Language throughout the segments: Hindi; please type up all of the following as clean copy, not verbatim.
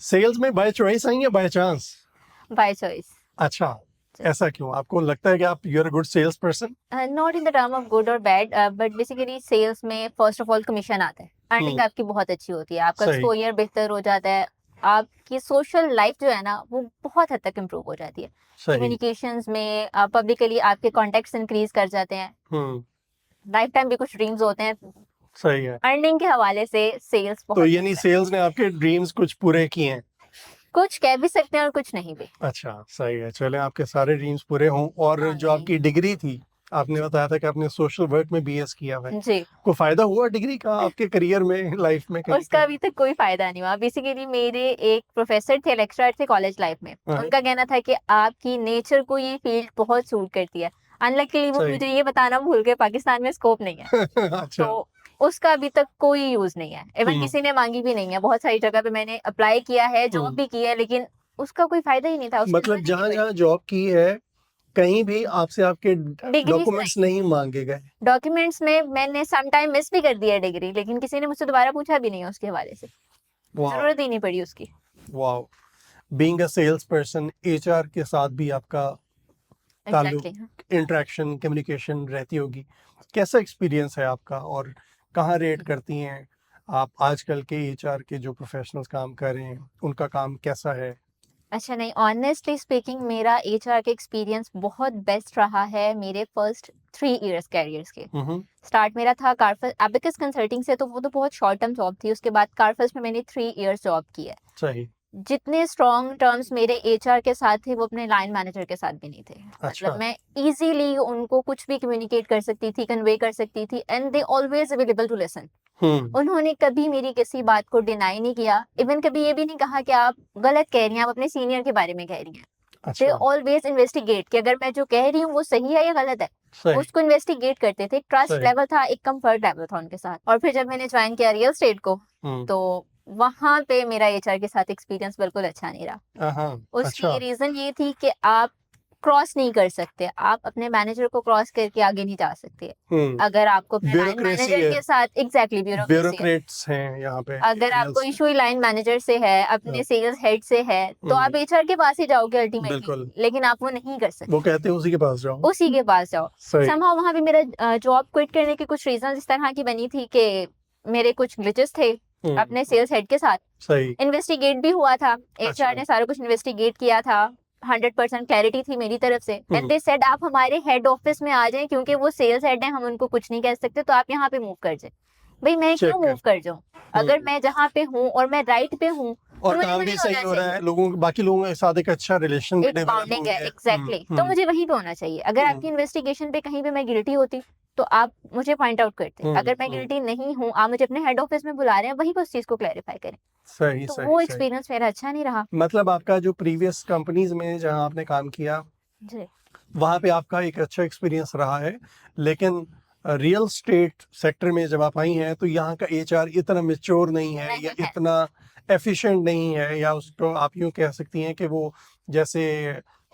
सेल्स में बाय चॉइस आई या बाय चांस? By choice. अच्छा, ऐसा क्यों? आपको लगता है कि आप you are a good sales person? Not in the term of good और बैड, बट बेसिकली सेल्स में फर्स्ट ऑफ ऑल कमीशन आता है, अर्निंग आपकी बहुत अच्छी होती है, आपका सही। एक्सपोजर बेहतर हो जाता है, आपकी सोशल लाइफ जो है ना वो बहुत हद तक इम्प्रूव हो जाती है। सही। कम्युनिकेशंस में पब्लिकली आपके कॉन्टेक्ट्स इंक्रीज कर जाते हैं, लाइफ टाइम भी कुछ ड्रीम्स होते हैं, सही है। अर्निंग के हवाले से सेल्स तो बहुत यानी बेस्ट है। सेल्स ने आपके ड्रीम्स कुछ पूरे किए हैं? कुछ कह भी सकते हैं और कुछ नहीं भी। अच्छा, सही है। चलें, आपके सारे ड्रीम्स पूरे हों। और जो आमीन। आपकी डिग्री थी, आपने बताया था कि आपने सोशल वर्क में बीएस किया हुआ है। जी, कोई फायदा हुआ डिग्री का आपके करियर में, लाइफ में कहीं उसका पे? अभी तक कोई फायदा नहीं हुआ। बेसिकली मेरे एक प्रोफेसर थे, लेक्चरर थे कॉलेज लाइफ में, हाँ, उनका कहना था कि आपकी नेचर को ये फील्ड बहुत सूट करती है। अनलकीली वो सही। मुझे ये बताना भूल गए पाकिस्तान में स्कोप नहीं है, अच्छा। तो उसका अभी तक कोई यूज नहीं है। इवन हम्म, किसी ने मांगी भी नहीं है। बहुत सारी जगह पे मैंने अप्लाई किया है, जॉब हम्म। भी की है, लेकिन उसका कोई फायदा ही नहीं था, उसकी मतलब जरूरत ही जहाँ नहीं जहाँ जॉब की है, कहीं भी आपसे आपके पड़ी। डिग्री से डॉक्यूमेंट्स नहीं मांगे गए? डॉक्यूमेंट्स में मैंने सम टाइम मिस भी कर दिया डिग्री, लेकिन किसी ने मुझसे दोबारा पूछा भी नहीं है उसके हवाले से, वाह, जरूरत ही नहीं पड़ी उसकी। वाह। Being a sales person, HR के साथ भी आपका ताल्लुक, एग्जैक्टली। इंटरेक्शन, कम्युनिकेशन रहती होगी। कैसा एक्सपीरियंस है आपका, और कहाँ रेट करती हैं आप आजकल के एचआर के जो प्रोफेशनल्स काम कर रहे हैं, उनका काम कैसा है? अच्छा नहीं, ऑनेस्टली स्पीकिंग मेरा एचआर का एक्सपीरियंस बहुत बेस्ट रहा है मेरे फर्स्ट 3 इयर्स कैरियर्स के। हम्म। स्टार्ट मेरा था कारफस्ट एबिकस कंसल्टिंग से, तो वो तो बहुत शॉर्ट टर्म जॉब थी। उसके बाद कारफस्ट में मैंने 3 इयर्स जॉब की है। सही। जितने स्ट्रॉन्ग टर्म्स मेरे एचआर के साथ थे वो अपने लाइन मैनेजर के साथ भी नहीं थे। अच्छा। मतलब मैं इजीली उनको कुछ भी कम्युनिकेट कर सकती थी, कन्वे कर सकती थी, and they always available to listen. Hmm. उन्होंने कभी मेरी किसी बात को डिनाई नहीं किया, इवन कभी ये भी नहीं कहा कि आप गलत कह रही हैं, आप अपने सीनियर के बारे में कह रही हैं। दे अच्छा। ऑलवेज इन्वेस्टिगेट कि अगर मैं जो कह रही हूँ वो सही है या गलत है, सही। उसको इन्वेस्टिगेट करते थे। ट्रस्ट सही। लेवल था, एक कंफर्ट लेवल था उनके साथ। और फिर जब मैंने ज्वाइन किया रियल स्टेट को, हम्म। तो वहां पे मेरा एचआर के साथ एक्सपीरियंस बिल्कुल अच्छा नहीं रहा। हाँ। उसकी अच्छा। रीजन ये थी कि आप क्रॉस नहीं कर सकते, आप अपने मैनेजर को क्रॉस करके आगे नहीं जा सकते। हम्म। अगर आपको अपने लाइन ब्यूरोक्रेसी मैनेजर है, के साथ, एग्जैक्टली ब्यूरोक्रेसी है। ब्यूरोक्रेट्स हैं यहाँ पे अगर रियल आपको स्टेट। इशू ही लाइन मैनेजर से है, अपने सेल्स हेड से है, तो आप एचआर के पास ही जाओगे अल्टीमेटली, बिल्कुल। लेकिन आप वो नहीं कर वो सकते। कहते हैं उसी के पास जाओ। उसी के पास जाओ। सही। समहाउ वहां भी मेरा जॉब क्विट करने के कुछ रीजन इस तरह की बनी थी कि मेरे कुछ ग्लिचेस थे अपने सेल्स हेड के साथ। सही। इन्वेस्टिगेट भी हुआ था, अच्छा। एचआर ने सारा कुछ इन्वेस्टिगेट किया था, 100% क्लैरिटी थी मेरी तरफ से, एंड दे सेड आप हमारे हेड ऑफिस में आ जाएं, क्योंकि वो सेल्स हेड हैं, हम उनको कुछ नहीं कह सकते, तो आप यहाँ पे मूव कर जाए। भाई मैं चेक क्यों कर। मूव कर जाऊं? अगर मैं जहाँ पे हूँ और मैं राइट पे हूँ, तो और मुझे काम वही भी सही होना हो रहा चाहिए। है, लोगों बाकी लोगों के साथ एक अच्छा रिलेशन भी एक डेवलप हो बाउंडिंग है, गया है। एग्जैक्टली, तो मुझे वहीं पे होना चाहिए। अगर आपकी इन्वेस्टिगेशन पे कहीं पे मैं गिल्टी होती, तो आप मुझे पॉइंट आउट करते। अगर मैं गिल्टी नहीं हूँ, आप मुझे अपने हेड ऑफिस में बुला रहे हैं, वहीं पर उस चीज को क्लैरिफाई करें। सही, तो सही, वो सही। एक्सपीरियंस मेरा अच्छा नहीं रहा। मतलब आपका जो प्रीवियस कंपनीज में जहां आपने काम किया, जी। वहां पे आपका एक अच्छा एक्सपीरियंस रहा है, लेकिन रियल स्टेट सेक्टर में जब आप आई हैं, तो यहाँ का एचआर इतना मेच्योर नहीं है, नहीं या है। इतना एफिशिएंट नहीं है, या उसको आप यूँ कह सकती हैं कि वो जैसे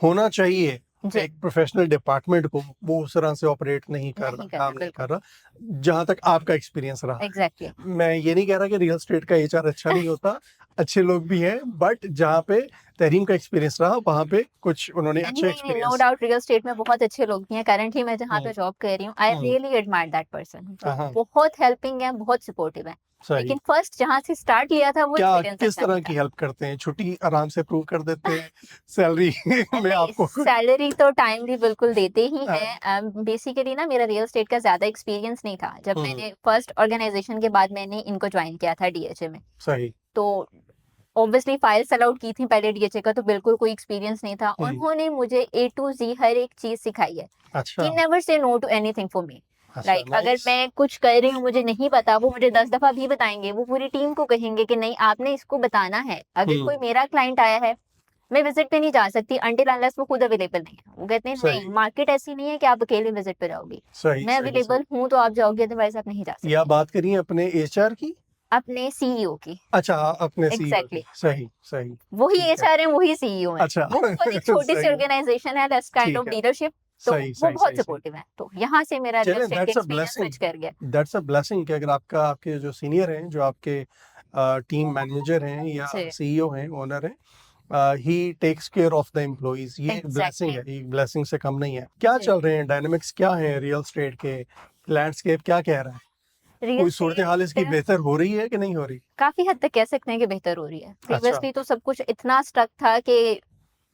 होना चाहिए जी। एक प्रोफेशनल डिपार्टमेंट को, वो उस तरह से ऑपरेट नहीं कर रहा, नहीं कर काम रहे, नहीं कर बिल्कुल। रहा, जहां तक आपका एक्सपीरियंस रहा है। एग्जैक्टली। मैं ये नहीं कह रहा कि रियल स्टेट का एचआर अच्छा नहीं होता, अच्छे लोग भी हैं, बट जहाँ पे तहरीम का एक्सपीरियंस रहा, वहाँ पे कुछ उन्होंने नहीं अच्छा नहीं, no experience. Doubt real estate में बहुत अच्छे लोग भी हैं। करंटली मैं जहाँ पे जॉब कर रही हूँ, I hmm. Really admire that person. वो हाँ। बहुत हेल्पिंग है, बहुत सपोर्टिव है। सही। लेकिन फर्स्ट जहाँ से स्टार्ट लिया था वो क्या एक्सपीरियंस किस अच्छा तरह नहीं की था। हेल्प करते हैं? छुट्टी आराम से अप्रूव कर देते हैं? सैलरी में नहीं, आपको कुछ? सैलरी तो टाइमली बिल्कुल देते ही हाँ, हैं। बेसिकली ना मेरा रियल एस्टेट का ज्यादा एक्सपीरियंस नहीं था। जब हम्म। मैंने फर्स्ट ऑर्गेनाइजेशन के बाद मैंने इनको ज्वाइन किया था, डीएचए में, सही। तो ऑब्वियसली फाइल्स अलाउड की थी पहले डीएचए का, तो बिल्कुल कोई एक्सपीरियंस नहीं था। उन्होंने मुझे ए टू जी हर एक चीज सिखाई है अच्छा। कि never say no to anything for me. अच्छा, लाइक अगर नाइस। मैं कुछ कर रही हूँ, मुझे नहीं पता, वो मुझे 10 दफा भी बताएंगे। वो पूरी टीम को कहेंगे कि नहीं आपने इसको बताना है। अगर कोई मेरा क्लाइंट आया है, मैं विजिट पे नहीं जा सकती अनटिल अनलेस वो खुद अवेलेबल नहीं है। वो कहते हैं नहीं, सही, मार्केट ऐसी नहीं है कि आप अकेले विजिट पे जाओगी। सही, मैं सही, सही। अवेलेबल हूँ तो आप जाओगे, अदरवाइज आप नहीं जा ये आप सकते। बात करिए अपने एचआर की? अपने सीईओ की। अच्छा, अपने सीईओ की। एग्जैक्टली। सही, सही। वही ठीक है। एचआर है, वही सीईओ है। अच्छा। वो बहुत एक छोटी सी सही है। ऑर्गेनाइजेशन है, दैट्स काइंड ठीक ऑफ है। लीडरशिप। तो सही, वो सही, बहुत सही, सही। सपोर्टिव है, तो यहाँ से मेरा रियल चलें, एस्टेट का that's a experience blessing. Switch कर गया। दैट्स अ ब्लेसिंग कि अगर आपका, आपके जो सीनियर हैं, जो आपके टीम मैनेजर हैं या जी। सीईओ हैं, ओनर हैं, he takes care of the employees. ये एक ब्लेसिंग एग्जैक्टली। है, ये ब्लेसिंग से कम नहीं है। क्या जी। चल रहे हैं डायनामिक्स, क्या है रियल एस्टेट के लैंडस्केप, क्या कह रहा है? रियल कोई सूरत हाल इसकी एस्टेट बेहतर हो रही है कि नहीं हो रही? काफी हद तक कह सकते हैं कि बेहतर हो रही है। अच्छा। प्रीवियसली तो सब कुछ इतना स्टक था कि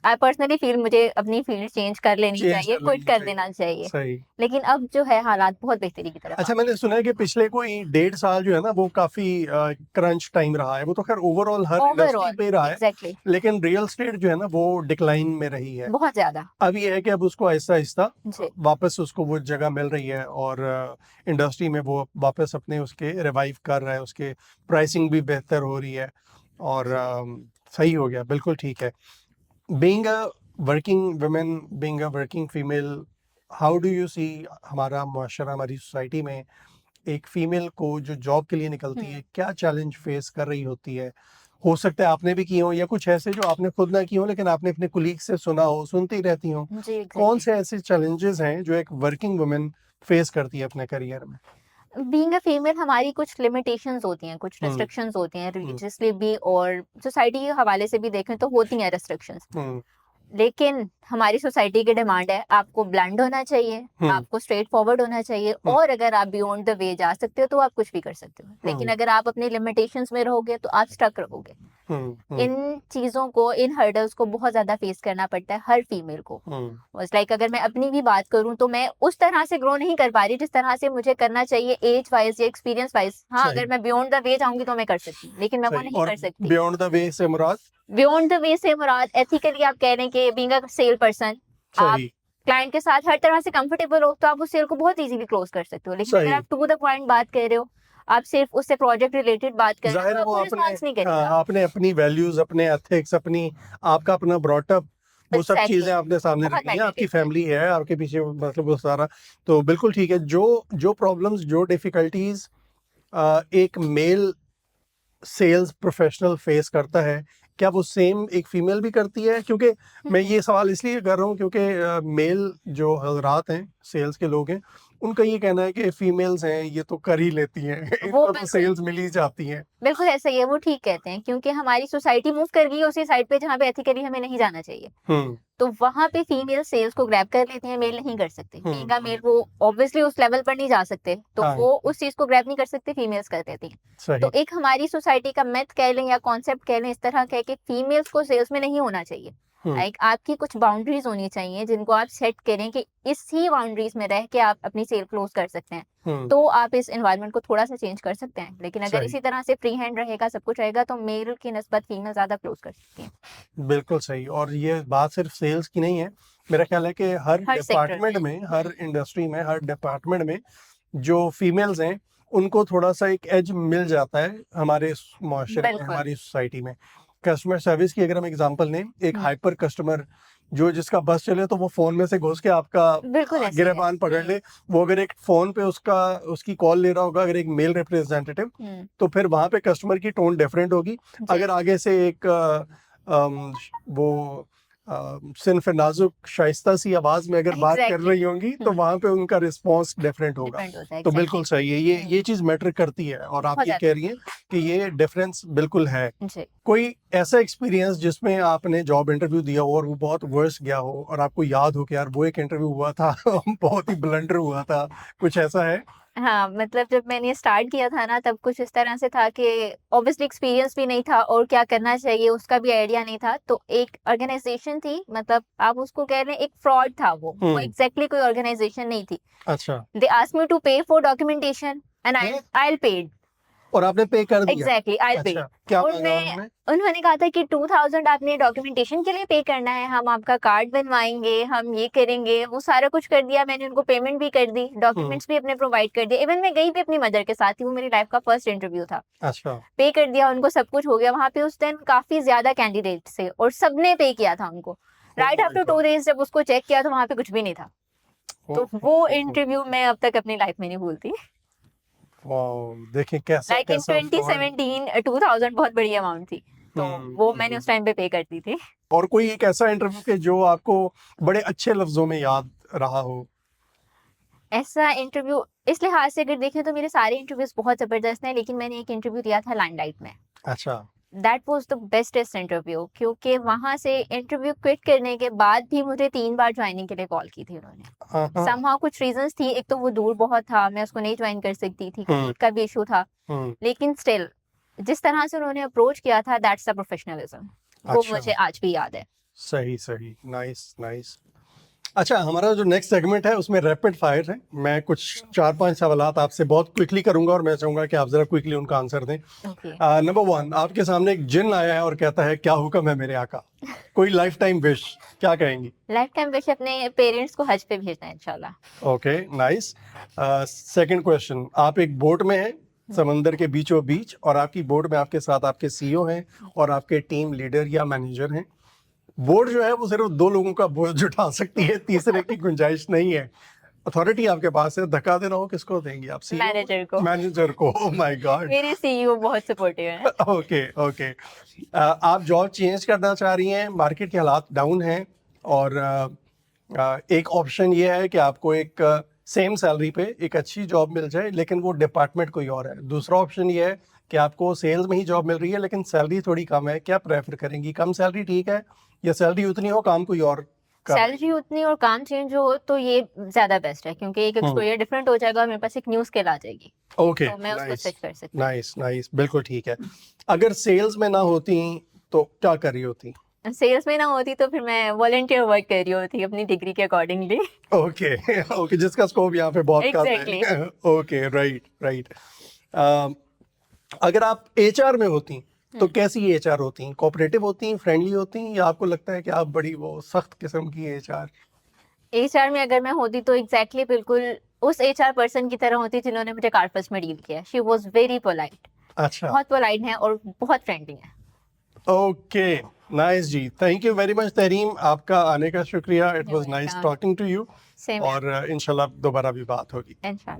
आई पर्सनली फील मुझे अपनी फील्ड चेंज कर लेनी चेंज चाहिए, कर क्विट लेनी कर चाहिए। देना चाहिए। सही। लेकिन अब जो है हालात बहुत बेहतरी की तरफ आ अच्छा, मैंने सुना है कि पिछले कोई 1.5 साल जो है ना वो काफी क्रंच टाइम रहा है। वो तो खैर ओवरऑल हर इंडस्ट्री ओवरऑल। पे ही रहा है, एग्जैक्टली। लेकिन रियल एस्टेट जो है ना वो डिक्लाइन में रही है। बहुत ज्यादा। अब ये है कि अब उसको आहिस्ता आहिस्ता जी। वापस उसको वो जगह मिल रही है, और इंडस्ट्री में वो वापस अपने उसके रिवाइव कर रहा है, उसके प्राइसिंग भी बेहतर हो रही है, और सही हो गया, बिल्कुल ठीक है। Being a working women, being a working female, how do you see हमारा मुआशरा, हमारी सोसाइटी में एक फीमेल को जो जॉब के लिए निकलती है, क्या चैलेंज फेस कर रही होती है? हो सकता है आपने भी किए हो, या कुछ ऐसे जो आपने खुद ना किए हो लेकिन आपने अपने कुलीग से सुना हो, सुनती रहती हो। जी कौन एग्जैक्टली। से ऐसे चैलेंजेस हैं जो एक वर्किंग वुमेन फेस करती है अपने करियर में? बीइंग अ फीमेल हमारी कुछ लिमिटेशंस होती हैं, कुछ हम्म। रेस्ट्रिक्शंस होती हैं, हम्म। रिलीजियसली भी और सोसाइटी के हवाले से भी देखें तो होती हैं रेस्ट्रिक्शंस। हम्म। लेकिन हमारी सोसाइटी की डिमांड है आपको ब्लंट होना चाहिए, हम्म। आपको स्ट्रेट फॉरवर्ड होना चाहिए, हम्म। और अगर आप बियॉन्ड द वे जा सकते हो तो आप कुछ भी कर सकते हो। लेकिन हम्म। अगर आप अपनी लिमिटेशंस में रहोगे तो आप स्टक रहोगे। हम्म। इन चीज़ों को, इन हर्डल्स को बहुत ज़्यादा फेस करना पड़ता है हर फीमेल को। हम्म। बस लाइक अगर मैं अपनी भी बात करूं तो मैं उस तरह से ग्रो नहीं कर पा रही जिस तरह से मुझे करना चाहिए एज वाइज या एक्सपीरियंस वाइज। हाँ, सही। अगर मैं बियॉन्ड द वे जाऊंगी तो मैं कर सकती हूँ, लेकिन मैं वो सही। नहीं और कर सकती। बियॉन्ड द वे से मुराद? बियॉन्ड द वे से मुराद एथिकली आप कह रहे हैं कि बीइंग अ सेल पर्सन, आप सही। क्लाइंट के साथ हर तरह से कंफर्टेबल हो तो आप उस सेल को बहुत इजीली क्लोज कर सकते हो। लेकिन अगर सही। आप टू द पॉइंट बात कर रहे हो, आप सिर्फ उससे प्रोजेक्ट रिलेटेड बात कर रहे हो, जाहिर तो है वो आपको आपने, रिस्पॉन्स नहीं हाँ, करेगा। आपने अपनी वैल्यूज, अपने एथिक्स, अपनी, आपका अपना ब्रॉटअप, वो सब एग्जैक्टली। चीजें आपने सामने बहुत रखी हैं। मैटर आपकी करता है। फैमिली है आपके पीछे, मतलब वो सारा, तो बिल्कुल ठीक है। जो जो प्रॉब्लम्स, जो डिफिकल्टीज एक मेल सेल्स प्रोफेशनल फेस करता है, क्या वो सेम एक फीमेल भी करती है? क्योंकि मैं ये सवाल इसलिए कर रहा हूँ क्योंकि मेल जो हजरात हैं, सेल्स के लोग हैं, उनका ये कहना है कि फीमेल्स हैं ये तो कर ही लेती हैं वो इनको तो बिल्कुल सेल्स मिल ही जाती हैं। बिल्कुल ऐसा ही है, वो ठीक कहते हैं क्योंकि हमारी सोसाइटी मूव कर गई है उसी साइड पे जहाँ पे एथिकली हमें नहीं जाना चाहिए। हम्म। तो वहां पे फीमेल सेल्स को ग्रैब कर लेती हैं, मेल नहीं कर सकते। बीइंग अ मेल हम्म। वो ऑब्वियसली उस लेवल पर नहीं जा सकते, तो हाँ। वो उस चीज को ग्रैब नहीं कर सकते, फीमेल्स कर देती हैं। तो सही। एक हमारी सोसाइटी का मिथ कह लें या कॉन्सेप्ट कह लें इस तरह का है कि फीमेल्स को सेल्स में नहीं होना चाहिए। हम्म। लाइक आपकी कुछ बाउंड्रीज होनी चाहिए जिनको आप सेट करें कि इसी बाउंड्रीज में रह के आप अपनी सेल क्लोज कर सकते हैं। हम्म। तो आप इस एनवायरनमेंट को थोड़ा सा चेंज कर सकते हैं। लेकिन अगर सही। इसी तरह से फ्री हैंड रहेगा, सब कुछ रहेगा, तो मेल की निस्बत फीमेल ज्यादा क्लोज कर सकती है। बिल्कुल सही। और ये बात सिर्फ सेल्स की नहीं है, मेरा ख्याल है कि हर हर सेक्टर डिपार्टमेंट में। में, हर इंडस्ट्री में, हर डिपार्टमेंट में जो फीमेल्स हैं उनको थोड़ा सा एक एज मिल जाता है हमारे माशरे में, बिल्कुल। हमारी सोसाइटी में। कस्टमर सर्विस की अगर हम एग्जांपल लें, एक हम्म। हाइपर कस्टमर जो, जिसका बस चले तो वो फोन में से घुस के आपका बिल्कुल ऐसे ही है। गिरबान पकड़ ले, वो अगर एक फोन पे उसकी कॉल ले रहा होगा, अगर एक मेल रिप्रेजेंटेटिव, तो फिर वहां पे कस्टमर की टोन डिफरेंट होगी। जी। अगर आगे से एक वो सिर्फ नाजुक शाइस्ता सी आवाज में अगर बात कर एग्जैक्टली। रही होंगी तो वहां पे उनका रिस्पॉन्स डिफरेंट होगा। डिपेंड होता है। तो एग्जैक्टली। बिल्कुल सही है, ये चीज मैटर करती है, और आप बहुत ये ज्यादा। कह रही हैं कि ये डिफरेंस बिल्कुल है। जी। कोई ऐसा एक्सपीरियंस जिसमें आपने जॉब इंटरव्यू दिया हो और वो बहुत वर्स गया हो, और आपको याद हो कि यार वो एक इंटरव्यू हुआ था बहुत ही ब्लंडर हुआ था, कुछ ऐसा है? हाँ, मतलब जब मैंने स्टार्ट किया था ना तब कुछ इस तरह से था कि ऑब्वियसली एक्सपीरियंस भी नहीं था और क्या करना चाहिए उसका भी आइडिया नहीं था। तो एक ऑर्गेनाइजेशन थी, मतलब आप उसको कह रहे हैं एक फ्रॉड था वो एग्जैक्टली कोई ऑर्गेनाइजेशन नहीं थी। अच्छा। दे आस्क्ड मी टू पे for documentation and I paid. और आपने पे कर दिया? Exactly, I paid. अच्छा, क्या और मांगा उन्होंने? उन्होंने कहा था कि 2000 आपने डॉक्यूमेंटेशन के लिए पे करना है, हम आपका कार्ड बनवाएंगे, हम ये करेंगे। वो सारा कुछ कर दिया मैंने, उनको पेमेंट भी कर दी, डॉक्यूमेंट्स भी अपने प्रोवाइड कर दिए। इवन मैं गई भी अपनी मदर के साथ ही, वो मेरी लाइफ का फर्स्ट इंटरव्यू था। अच्छा। पे कर दिया उनको, सब कुछ हो गया। वहां पे उस दिन काफी ज्यादा कैंडिडेट थे और सबने पे किया था उनको। राइट आफ्टर 2 डेज जब उसको चेक किया तो वहां पे कुछ भी नहीं था। तो वो इंटरव्यू मैं अब तक अपनी लाइफ में नहीं भूलती। देखें कैसा लाइक इन कैसा fraud। 2017 2000 बहुत बड़ी अमाउंट थी, तो वो मैंने उस टाइम पे पे करती थी। और कोई एक ऐसा इंटरव्यू के जो आपको बड़े अच्छे लफ्जों में याद रहा हो? ऐसा इंटरव्यू इस लिहाज से अगर देखें तो मेरे सारे इंटरव्यूज बहुत जबरदस्त हैं, लेकिन मैंने एक इंटरव्यू दिया था लाइमलाइट में। अच्छा। That was the bestest interview, क्योंकि वहां से इंटरव्यू क्विट करने के बाद भी मुझे 3 बार ज्वाइनिंग के लिए कॉल की थी उन्होंने। हाँ हाँ। समहाउ कुछ रीजंस थी, एक तो वो दूर बहुत था, मैं उसको नहीं ज्वाइन कर सकती थी, हम्म का भी इशू था, हम्म। लेकिन स्टिल जिस तरह से उन्होंने अप्रोच किया था, दैट्स द प्रोफेशनलिज्म, वो अच्छा। मुझे आज भी याद है। सही सही, नाइस नाइस। अच्छा, हमारा जो नेक्स्ट सेगमेंट है उसमें रैपिड फायर है। मैं कुछ 4-5 सवालात आपसे बहुत क्विकली करूंगा और मैं चाहूंगा कि आप जरा क्विकली उनका आंसर दें। ओके। नंबर 1, आपके सामने एक जिन आया है और कहता है क्या हुक्म है मेरे आका, कोई लाइफ टाइम विश, क्या कहेंगी? लाइफ टाइम विश अपने पेरेंट्स को हज पे भेजना है इंशाल्लाह। Okay, nice. सेकंड क्वेश्चन, आप एक बोट में हैं समंदर के बीचों बीच, और आपकी बोट में आपके साथ आपके सीईओ हैं और आपके टीम लीडर या मैनेजर हैं। बोर्ड जो है वो सिर्फ 2 लोगों का बोझ उठा सकती है, तीसरे की गुंजाइश नहीं है। अथॉरिटी आपके पास है, धक्का देना हो किसको देंगी आप? CEO? मैनेजर को। मैनेजर को। Oh my God. मेरे सीईओ बहुत सपोर्टिव हैं। Okay okay. आप जॉब चेंज करना चाह रही हैं, मार्केट के हालात डाउन हैं, और एक ऑप्शन ये है कि आपको एक सेम सैलरी पे एक अच्छी जॉब मिल जाए लेकिन वो डिपार्टमेंट कोई और है। दूसरा ऑप्शन ये है कि आपको सेल्स में ही जॉब मिल रही है लेकिन सैलरी थोड़ी कम है। क्या प्रेफर करेंगी? कम सैलरी ठीक है या सैलरी उतनी हो काम कोई और कर? सैलरी उतनी और काम चेंज हो तो ये ज्यादा बेस्ट है, क्योंकि एक एक्सपोजर डिफरेंट हो जाएगा और मेरे पास एक न्यू स्किल आ जाएगी, ओके, तो मैं उसको नाइस स्विच कर सकती हूँ। नाइस नाइस, बिल्कुल ठीक है। अगर सेल्स में ना होती तो क्या कर रही होती? सेल्स में ना होती तो फिर मैं वॉलंटियर वर्क कर रही होती अपनी डिग्री के अकॉर्डिंगली। ओके ओके, जिसका स्कोप यहाँ पे बहुत कम Exactly. है। Okay, right right. अगर आप एचआर में होती तो कैसी एचआर होती? कोऑपरेटिव होती, फ्रेंडली होती, या आपको लगता है कि आप बड़ी वो सख्त किस्म की एचआर? एचआर में अगर मैं होती तो एग्जैक्टली बिल्कुल उस एचआर पर्सन की तरह होती जिन्होंने मुझे कार्पस में डील किया। शी वाज वेरी पोलाइट, अच्छा, बहुत पोलाइट है और बहुत फ्रेंडली है। ओके, नाइस जी। Thank you very much Tahreem, आपका आने का शुक्रिया। It You're was nice welcome. Talking to you, same और इंशाल्लाह दोबारा भी बात होगी। इंशाल्लाह।